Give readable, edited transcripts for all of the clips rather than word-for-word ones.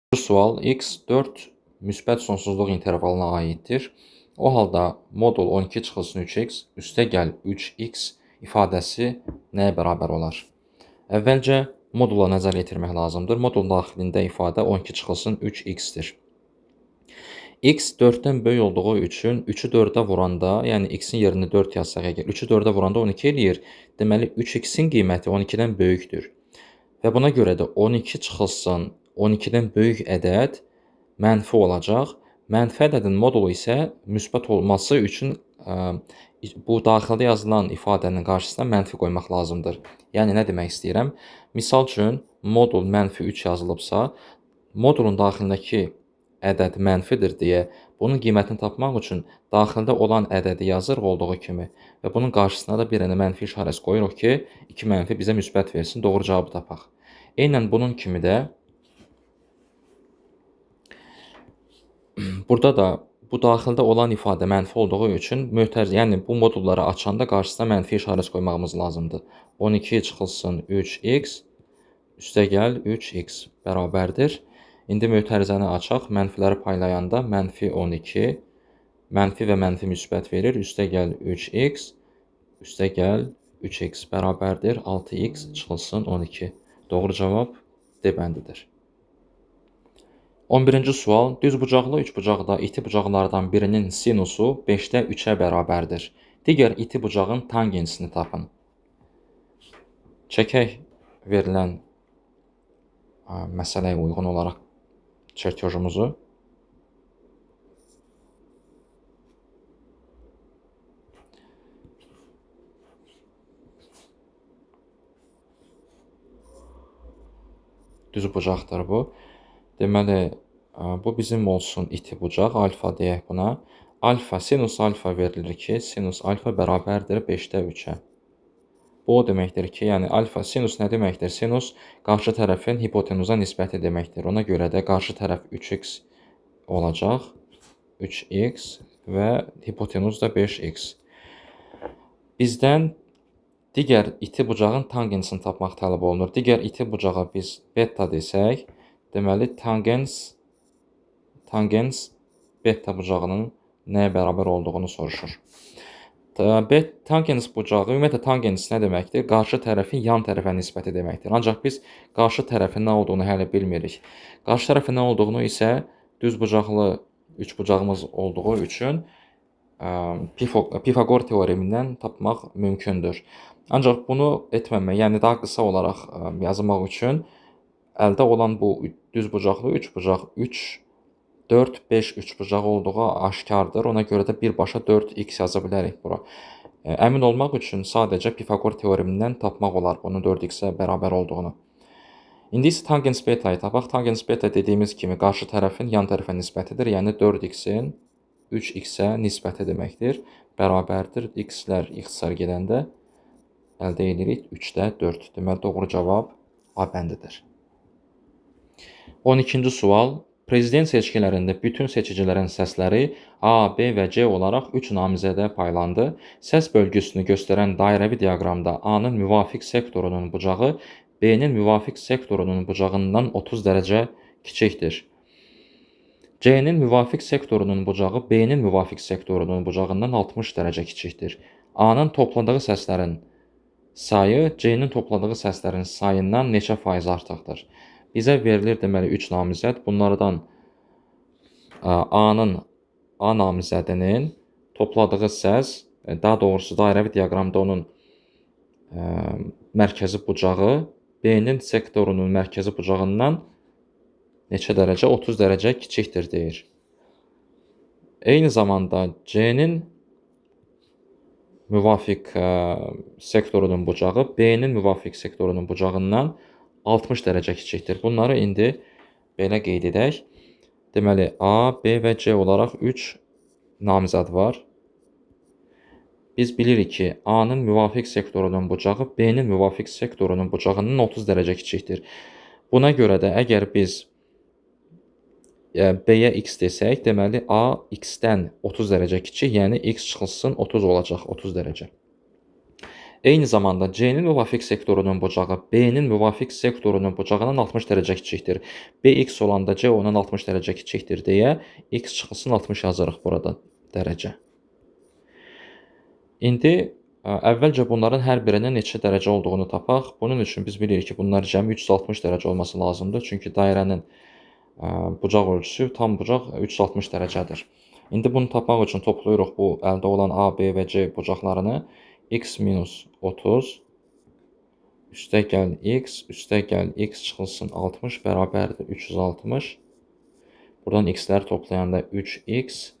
Bu sual x 4 müsbət sonsuzluq intervalına aiddir. O halda modul 12 çıxılsın 3x üstə gəl 3x ifadəsi nəyə bərabər olar? Əvvəlcə modula nəzər yetirmək lazımdır. Modul daxilində ifadə 12 çıxılsın 3x-dir. X 4-dən böyük olduğu üçün 3-ü 4-ə vuranda, yəni x-in yerinə 4 yazsaq əgər 3-ü 4-ə vuranda 12 eləyir. Deməli 3x-in qiyməti 12-dən böyükdür. Və buna görə də 12 çıxılsın 12-dən böyük ədəd mənfi olacaq. Mənfi ədədin modulu isə müsbət olması üçün bu daxildə yazılan ifadənin qarşısına mənfi qoymaq lazımdır. Yəni nə demək istəyirəm? Misal üçün modul mənfi 3 yazılıbsa, modulun daxilindəki ədəd mənfidir deyə bunun qiymətini tapmaq üçün daxildə olan ədədi yazırıq olduğu kimi və bunun qarşısına da bir dənə mənfi işarəsi qoyuruq ki, 2 mənfi bizə müsbət versin, doğru cavabı tapaq. Eynən bunun kimi də burada da bu daxildə olan ifadə mənfi olduğu üçün yəni bu modulları açanda qarşısına mənfi işarəsi qoymağımız lazımdır. 12 çıxılsın 3x üstə gəl 3x bərabərdir. İndi mötərizəni açaq. Mənfiləri paylayanda mənfi 12, mənfi və mənfi müsbət verir. Üstə gəl 3x, üstə gəl 3x bərabərdir. 6x çıxılsın 12. Doğru cavab D bəndidir. 11-ci sual. Düzbucaqlı üçbucaqda iti bucaqlardan birinin sinusu 5-də 3-ə bərabərdir. Digər iti bucağın tangensini tapın. Çəkək verilən məsələyə uyğun olaraq çertyojumuzu. Düz bucaqdır bu. Deməli, bu bizim olsun iti bucaq, alfa deyək buna. Alfa, sinus alfa verilir ki, sinus alfa bərabərdir 5-də 3-ə. Bu o deməkdir ki, yəni alfa, sinus nə deməkdir? Sinus qarşı tərəfin hipotenuza nisbəti deməkdir. Ona görə də qarşı tərəf 3x olacaq. 3x və hipotenuz da 5x. Bizdən digər iti bucağın tangensini tapmaq tələb olunur. Digər iti bucağa biz beta desək, deməli tangens beta bucağının nəyə bərabər olduğunu soruşur. Tangens bucağı, ümumiyyətlə tangens nə deməkdir? Qarşı tərəfin yan tərəfə nisbəti deməkdir. Ancaq biz qarşı tərəfin nə olduğunu hələ bilmirik. Qarşı tərəfin nə olduğunu isə düz bucaqlı üçbucağımız olduğu üçün Pifaqor teoremindən tapmaq mümkündür. Ancaq bunu etməmək, yəni daha qısa olaraq yazmaq üçün əldə olan bu düzbucaqlı üçbucaq 3, 4, 5 üçbucaq olduğu aşkardır. Ona görə də birbaşa 4x yaza bilərik bura. Əmin olmaq üçün sadəcə Pifaqor teoremindən tapmaq olar bunun 4x-ə bərabər olduğunu. İndi isə tangens beta'yı tapaq. Tangens beta dediyimiz kimi qarşı tərəfin yan tərəfə nisbətidir. Yəni 4x-in 3x-ə nisbəti deməkdir. Bərabərdir. X-lər ixtisar gedəndə əldə edirik 3-də 4. Deməli, doğru cavab A bəndidir. 12-ci sual. Prezident seçkilərində bütün seçicilərin səsləri A, B və C olaraq 3 namizədə paylandı. Səs bölgüsünü göstərən dairəvi diaqramda A-nın müvafiq sektorunun bucağı B-nin müvafiq sektorunun bucağından 30 dərəcə kiçikdir. C-nin müvafiq sektorunun bucağı B-nin müvafiq sektorunun bucağından 60 dərəcə kiçikdir. A-nın topladığı səslərin sayı C-nin topladığı səslərin sayından neçə faiz artıqdır? Bizə verilir deməli 3 namizəd. Bunlardan A namizədinin topladığı səs, daha doğrusu dairəvi diaqramda onun mərkəzi bucağı B-nin sektorunun mərkəzi bucağından neçə dərəcə? 30 dərəcə kiçikdir deyir. Eyni zamanda C-nin müvafiq sektorunun bucağı B-nin müvafiq sektorunun bucağından 60 dərəcə kiçikdir. Bunları indi belə qeyd edək. Deməli, A, B və C olaraq 3 namizəd var. Biz bilirik ki, A-nın müvafiq sektorunun bucağı B-nin müvafiq sektorunun bucağından 30 dərəcə kiçikdir. Buna görə də əgər biz B-yə x desək, deməli A x-dən 30 dərəcə kiçik, yəni x çıxılsın 30 olacaq, 30 dərəcə. Eyni zamanda C-nin müvafiq sektorunun bucağı B-nin müvafiq sektorunun bucağından 60 dərəcə kiçikdir. BX olanda C ondan 60 dərəcə kiçikdir deyə X çıxılsın 60 yazırıq burada dərəcə. İndi əvvəlcə bunların hər birinin neçə dərəcə olduğunu tapaq. Bunun üçün biz bilirik ki, bunlar cəmi 360 dərəcə olması lazımdır. Çünki dairənin bucaq ölçüsü tam bucaq 360 dərəcədir. İndi bunu tapmaq üçün toplayırıq bu əldə olan A, B və C bucaqlarını. X minus 30 üstəgəl X çıxılsın 60 bərabərdir 360. Buradan X-ləri toplayanda 3X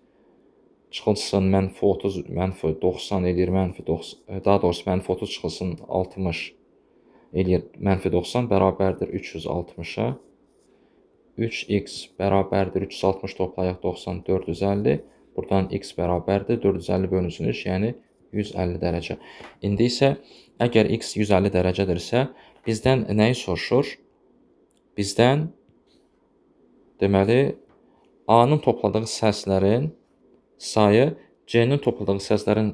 çıxılsın mənfi 30, mənfi 90 eləyir, mənfi 90, daha doğrusu mənfi 30 çıxılsın 60 eləyir, mənfi 90 bərabərdir 360-a. 3X bərabərdir 360 toplayaq 90, 450. Buradan X bərabərdir 450 bölünsün 3, yəni 150 dərəcə. İndi isə əgər X 150 dərəcədirsə, bizdən nəyi soruşur? Bizdən deməli A-nın topladığı səslərin sayı C-nin topladığı səslərin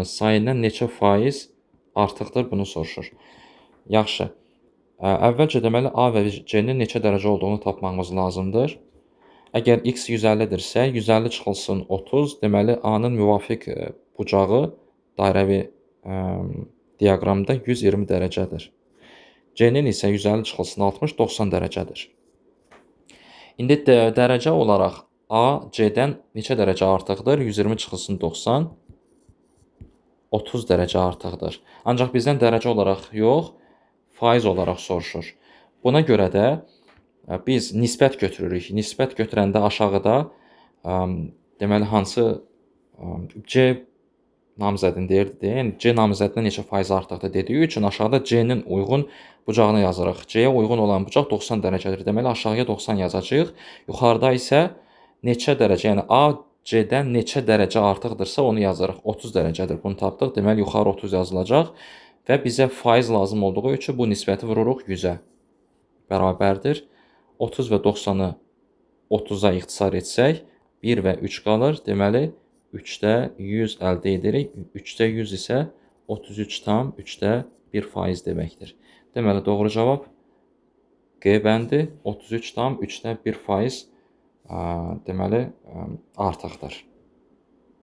sayından neçə faiz artıqdır bunu soruşur. Yaxşı. Əvvəlcə deməli A və C-nin neçə dərəcə olduğunu tapmamız lazımdır. Əgər X 150-dirsə, 150 çıxılsın 30, deməli A-nın müvafiq bucağı dairəvi diaqramda 120 dərəcədir. C-nin isə 150 çıxılsın 60, 90 dərəcədir. İndi dərəcə olaraq A C-dən neçə dərəcə artıqdır? 120 çıxılsın 90, 30 dərəcə artıqdır. Ancaq bizdən dərəcə olaraq yox, faiz olaraq soruşur. Buna görə də biz nisbət götürürük. Nisbət götürəndə aşağıda deməli hansı C namizədin deyirdi. Yəni C namizədindən neçə faiz artıqdır dediyi üçün aşağıda C-nin uyğun bucağını yazırıq. C-yə uyğun olan bucaq 90 dərəcədir. Deməli aşağıya 90 yazacağıq. Yuxarıda isə neçə dərəcə, yəni A C-dən neçə dərəcə artıqdırsa onu yazırıq. 30 dərəcədir. Bunu tapdıq. Deməli yuxarı 30 yazılacaq və bizə faiz lazım olduğu üçün bu nisbəti vururuq 100-ə. Bərabərdir. 30 və 90-ı 30-a ixtisar etsək 1 və 3 qalır. Deməli 3-də 100 əldə edirik. 3-də 100 isə 33,3-də 1% deməkdir. Deməli doğru cavab G bəndi 33,3-də 1% deməli artıqdır.